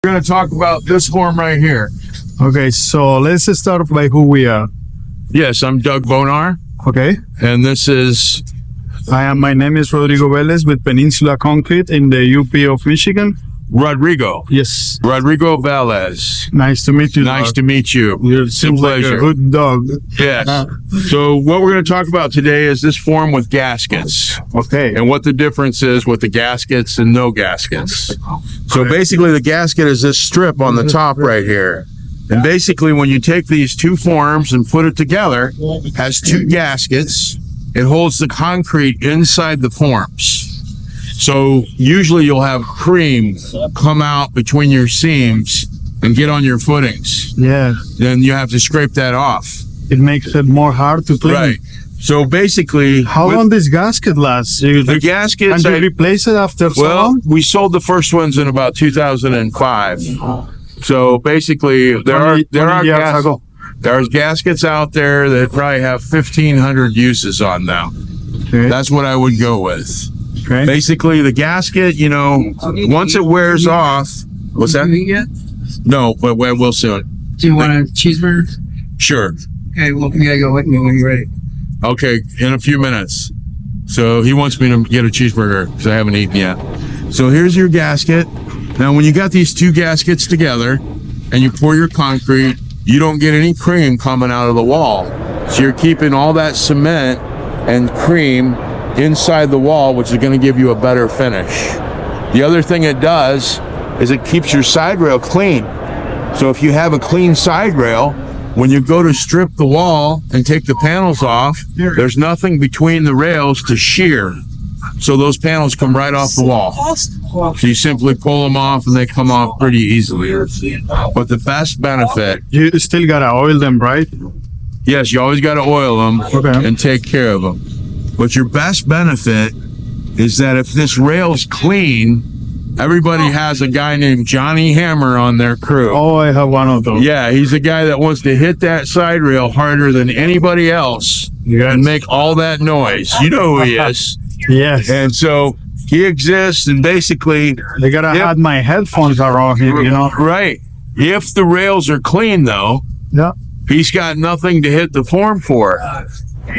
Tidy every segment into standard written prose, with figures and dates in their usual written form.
We're going to talk about this form right here. Okay, so let's start by who we are. Yes, I'm Doug Bonar, Okay, and this is, my name is Rodrigo Velez with Peninsula Concrete in the UP of Michigan. Rodrigo. Yes, Rodrigo Velez. nice to meet you. Nice to meet you. It's a pleasure. good dog. Yes. So what we're going to talk about today is this form with gaskets Okay, and what the difference is with the gaskets and no gaskets. So basically the gasket is this strip on the top right here. And basically when you take these two forms and put it together, it has two gaskets. It holds the concrete inside the forms. So usually you'll have cream come out between your seams and get on your footings. yeah, Then you have to scrape that off. it makes it more hard to clean. Right. So basically, How with long this gasket lasts? the gaskets, And you replace it after so well, long? we sold the first ones in about 2005. So basically, there are 20 years ago. there's gaskets out there that probably have 1,500 uses on them. Okay. That's what I would go with. Okay. Basically, the gasket, once it wears off, what's that? Yet? No, but we will soon. Do you want a cheeseburger? Sure. Okay, well, you gotta go with me when you're ready. Okay, in a few minutes. So he wants me to get a cheeseburger because I haven't eaten yet. So here's your gasket. Now, when you got these two gaskets together and you pour your concrete, you don't get any cream coming out of the wall. So you're keeping all that cement and cream inside the wall, which is going to give you a better finish. The other thing it does is it keeps your side rail clean. So if you have a clean side rail, when you go to strip the wall and take the panels off, there's nothing between the rails to shear. So those panels come right off the wall. So you simply pull them off and they come off pretty easily. But the best benefit, You still gotta oil them, right? yes, you always got to oil them Okay. and take care of them. But your best benefit is that if this rail's clean, everybody has a guy named Johnny Hammer on their crew. Oh, I have one of those. Yeah, he's the guy that wants to hit that side rail harder than anybody else and make all that noise. You know who he is. Yes. And so he exists, and basically, They gotta Yep. have my headphones around him, right. If the rails are clean, though, Yeah. he's got nothing to hit the form for.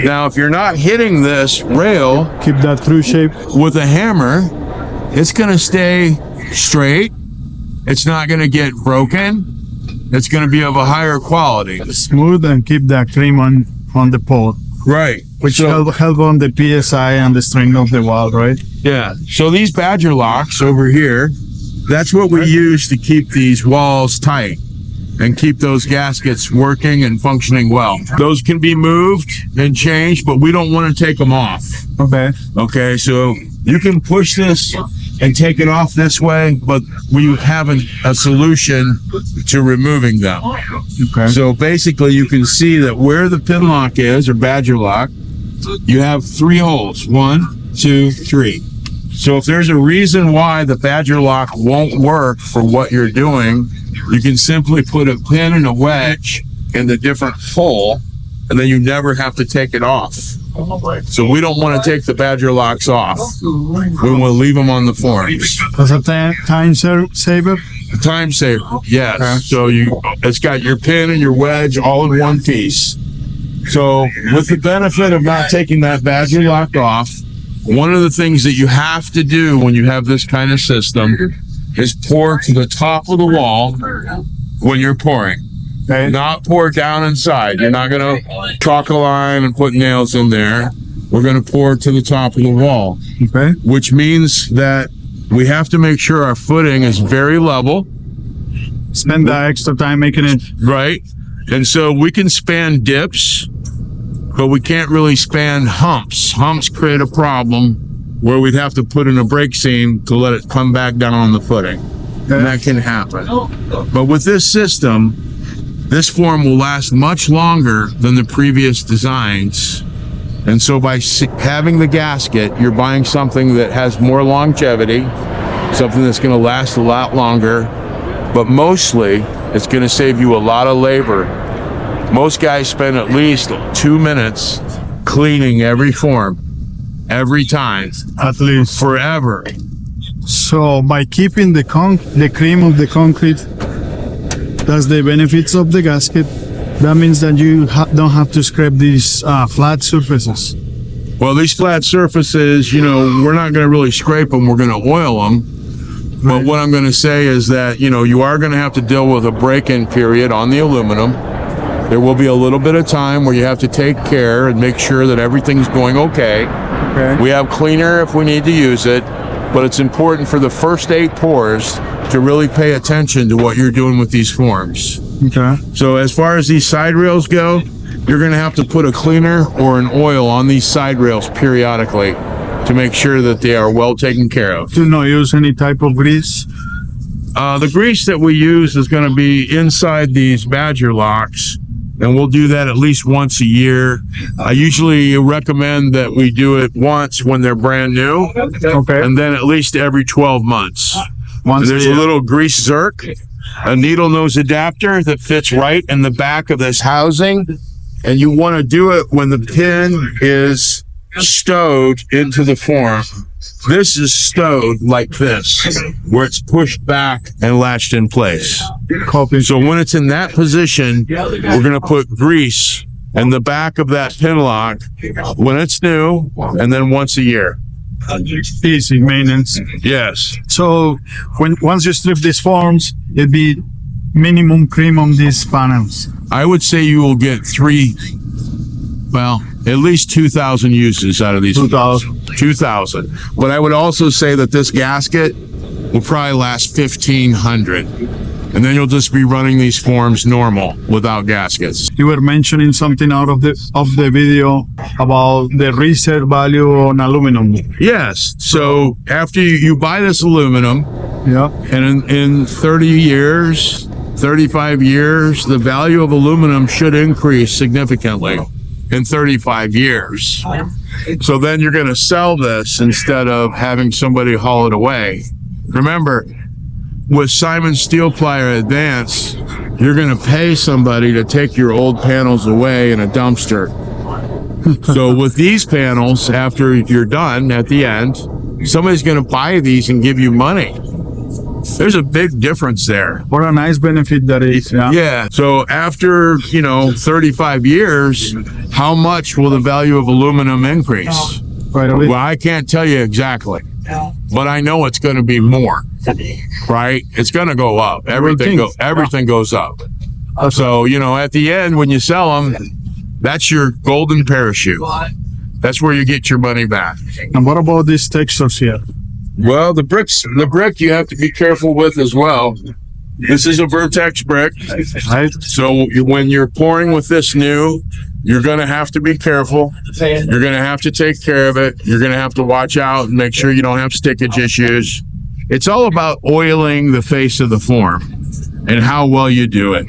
Now, if you're not hitting this rail Keep that through shape. with a hammer, it's going to stay straight. It's not going to get broken. It's going to be of a higher quality. Smooth and keep that cream on the pole. Right. Which So- help on the PSI and the strength of the wall, right? Yeah. So these Badger locks over here, that's what we use to keep these walls tight and keep those gaskets working and functioning well. Those can be moved and changed, but we don't want to take them off. Okay. Okay. So you can push this and take it off this way, but we have a solution to removing them. Okay. So basically you can see that where the pin lock is, or Badger lock, you have 3 holes. 1, 2, 3. So if there's a reason why the Badger lock won't work for what you're doing, you can simply put a pin and a wedge in the different hole, and then you never have to take it off. So we don't want to take the Badger locks off. We will leave them on the forms. That's a time saver. Time saver, yes. Okay. So it's got your pin and your wedge all in one piece. So with the benefit of not taking that Badger lock off, one of the things that you have to do when you have this kind of system is pour to the top of the wall when you're pouring. Okay. Not pour down inside. You're not going to chalk a line and put nails in there. We're going to pour to the top of the wall, Okay. which means that we have to make sure our footing is very level. Spend the extra time making it. Right. And so we can span dips, but we can't really span humps. Humps create a problem where we'd have to put in a brake seam to let it come back down on the footing. And that can happen. But with this system, this form will last much longer than the previous designs. And so by having the gasket, you're buying something that has more longevity, something that's going to last a lot longer, but mostly it's going to save you a lot of labor. Most guys spend at least 2 minutes cleaning every form, every time, At least. forever. So by keeping the cream of the concrete, that's the benefits of the gasket. That means that you don't have to scrape these flat surfaces. Well, these flat surfaces, we're not going to really scrape them. We're going to oil them. But what I'm going to say is that, you are going to have to deal with a break-in period on the aluminum. There will be a little bit of time where you have to take care and make sure that everything's going okay. We have cleaner if we need to use it, but it's important for the first 8 pours to really pay attention to what you're doing with these forms. Okay. So as far as these side rails go, you're going to have to put a cleaner or an oil on these side rails periodically to make sure that they are well taken care of. Do not use any type of grease? The grease that we use is going to be inside these Badger locks, and we'll do that at least once a year. I usually recommend that we do it once when they're brand new, and then at least every 12 months. There's a little grease zerk, a needle nose adapter that fits right in the back of this housing, and you want to do it when the pin is stowed into the form. This is stowed like this, where it's pushed back and latched in place. So when it's in that position, we're going to put grease in the back of that pin lock when it's new, and then once a year. Easy maintenance. Yes. So once you strip these forms, it'd be minimum cream on these panels. I would say you will get at least 2,000 uses out of these. 2,000. But I would also say that this gasket will probably last 1,500. And then you'll just be running these forms normal without gaskets. You were mentioning something out of the video about the resale value on aluminum. Yes. So after you buy this aluminum, and in 30 years, 35 years, the value of aluminum should increase significantly in 35 years. So then you're going to sell this instead of having somebody haul it away. Remember, with Simon Steel Plier Advance, you're going to pay somebody to take your old panels away in a dumpster. So with these panels, after you're done at the end, somebody's going to buy these and give you money. There's a big difference there. What a nice benefit that is. Yeah. So after, 35 years, how much will the value of aluminum increase? Well, I can't tell you exactly, but I know it's going to be more, right? It's going to go up. Everything goes up. So, at the end, when you sell them, that's your golden parachute. That's where you get your money back. And what about these textures here? Well, the brick you have to be careful with as well. This is a Vertex brick. Right. So when you're pouring with this new, you're going to have to be careful. You're going to have to take care of it. You're going to have to watch out and make sure you don't have stickage issues. It's all about oiling the face of the form and how well you do it.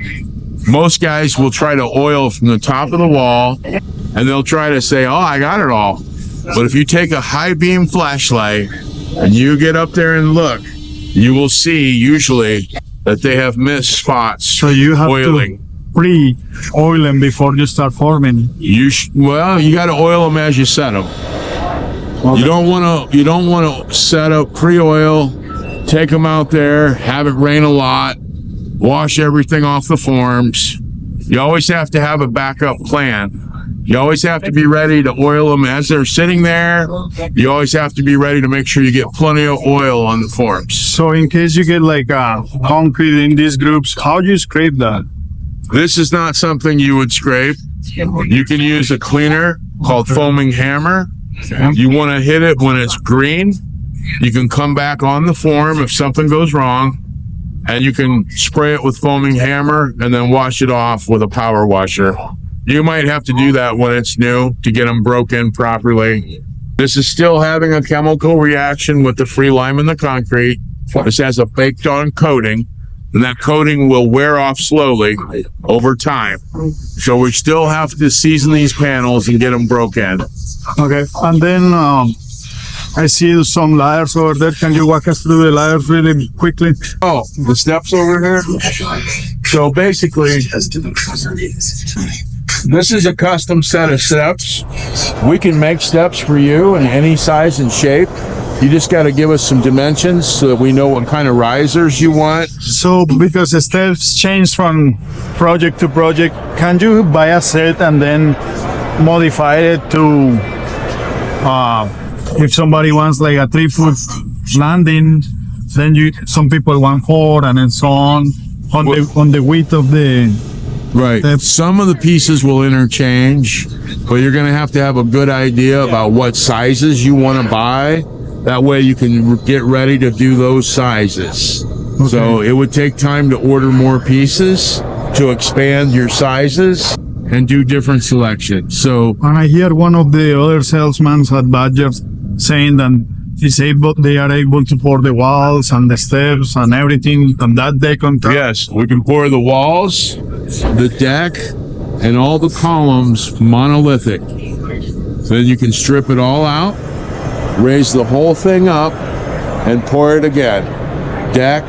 Most guys will try to oil from the top of the wall, and they'll try to say, oh, I got it all. But if you take a high beam flashlight and you get up there and look, you will see usually that they have missed spots. So you have oiling. To pre-oil them before you start forming. You got to oil them as you set them. Okay. You don't want to set up pre-oil, take them out there, have it rain a lot, wash everything off the forms. You always have to have a backup plan. You always have to be ready to oil them as they're sitting there. You always have to be ready to make sure you get plenty of oil on the forms. So in case you get concrete in these groups, how do you scrape that? This is not something you would scrape. You can use a cleaner called foaming hammer. You want to hit it when it's green. You can come back on the form if something goes wrong, and you can spray it with foaming hammer and then wash it off with a power washer. You might have to do that when it's new to get them broken properly. This is still having a chemical reaction with the free lime and the concrete. This has a baked on coating, and that coating will wear off slowly over time. So we still have to season these panels and get them broken. Okay, and then I see some layers over there. Can you walk us through the layers really quickly? Oh, the steps over here? So basically, this is a custom set of steps. We can make steps for you in any size and shape. You just got to give us some dimensions so that we know what kind of risers you want. So because the steps change from project to project, can you buy a set and then modify it to if somebody wants like a 3-foot landing, then some people want 4 and then so on the width of the Right. Some of the pieces will interchange, but you're going to have a good idea about what sizes you want to buy. That way you can get ready to do those sizes. Okay. So it would take time to order more pieces to expand your sizes and do different selections. So, and I hear one of the other salesmen at Badger saying that they are able to pour the walls and the steps and everything on that deck on top. yes, we can pour the walls, the deck, and all the columns monolithic. So then you can strip it all out, raise the whole thing up, and pour it again. Deck,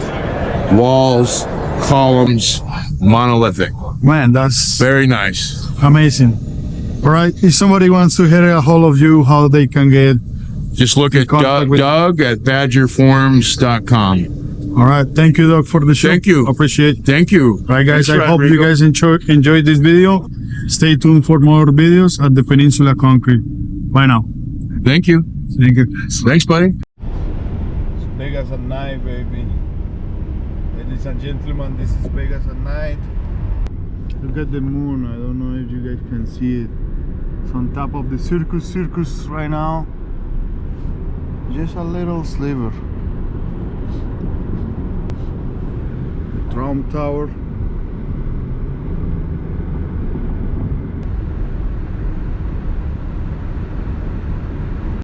walls, columns, monolithic. Man, that's Very nice. amazing. All right, if somebody wants to get a hold of you, how they can get. Just look at Doug at badgerforms.com. All right, thank you, Doug, for the show. Thank you. Appreciate it. Thank you. All right, guys, Thanks, I hope you Rodrigo. guys enjoyed this video. Stay tuned for more videos at the Peninsula Concrete. Bye now. Thank you. Thank you. Thanks, buddy. Vegas at night, baby. Ladies and gentlemen, this is Vegas at night. Look at the moon. I don't know if you guys can see it. It's on top of the circus right now. Just a little sliver. Trump Tower.